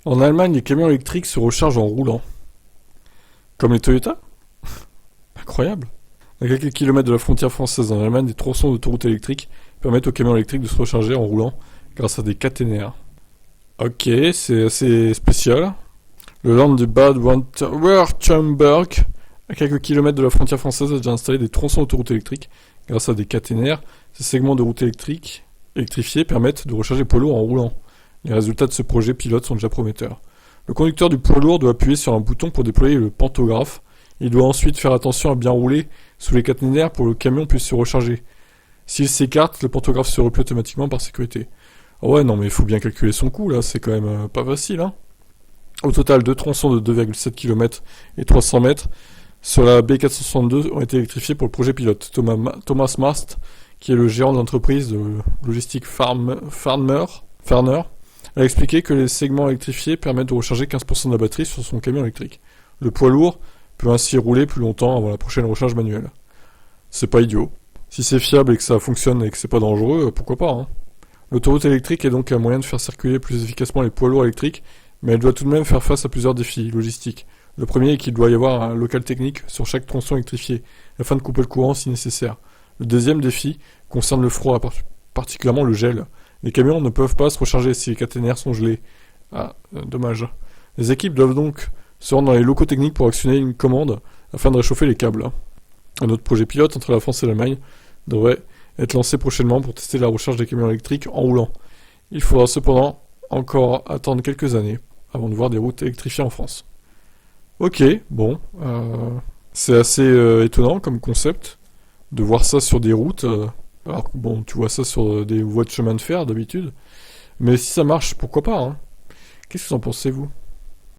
En Allemagne, les camions électriques se rechargent en roulant. Comme les Toyota? Incroyable. À quelques kilomètres de la frontière française en Allemagne, des tronçons d'autoroutes électriques permettent aux camions électriques de se recharger en roulant grâce à des caténaires. Ok, c'est assez spécial. Le land de Bad Württemberg, à quelques kilomètres de la frontière française, a déjà installé des tronçons d'autoroutes électriques grâce à des caténaires. Ces segments de route électrifiés permettent de recharger poids lourds en roulant. Les résultats de ce projet pilote sont déjà prometteurs. Le conducteur du poids lourd doit appuyer sur un bouton pour déployer le pantographe. Il doit ensuite faire attention à bien rouler sous les caténaires pour que le camion puisse se recharger. S'il s'écarte, le pantographe se replie automatiquement par sécurité. Oh ouais, non mais il faut bien calculer son coût là, c'est quand même pas facile hein. Au total, deux tronçons de 2,7 km et 300 mètres sur la B462 ont été électrifiés pour le projet pilote. Thomas Mast, qui est le gérant de l'entreprise de logistique Farner, a expliqué que les segments électrifiés permettent de recharger 15% de la batterie sur son camion électrique. Le poids lourd peut ainsi rouler plus longtemps avant la prochaine recharge manuelle. C'est pas idiot. Si c'est fiable et que ça fonctionne et que c'est pas dangereux, pourquoi pas hein. L'autoroute électrique est donc un moyen de faire circuler plus efficacement les poids lourds électriques, mais elle doit tout de même faire face à plusieurs défis logistiques. Le premier est qu'il doit y avoir un local technique sur chaque tronçon électrifié, afin de couper le courant si nécessaire. Le deuxième défi concerne le froid, particulièrement le gel. Les camions ne peuvent pas se recharger si les caténaires sont gelés. Ah, dommage. Les équipes doivent donc se rendre dans les locaux techniques pour actionner une commande afin de réchauffer les câbles. Un autre projet pilote entre la France et l'Allemagne devrait être lancé prochainement pour tester la recharge des camions électriques en roulant. Il faudra cependant encore attendre quelques années avant de voir des routes électrifiées en France. Ok, bon, c'est assez étonnant comme concept de voir ça sur des routes. Alors bon, tu vois ça sur des voies de chemin de fer d'habitude, mais si ça marche, pourquoi pas hein. Qu'est-ce que vous en pensez vous ?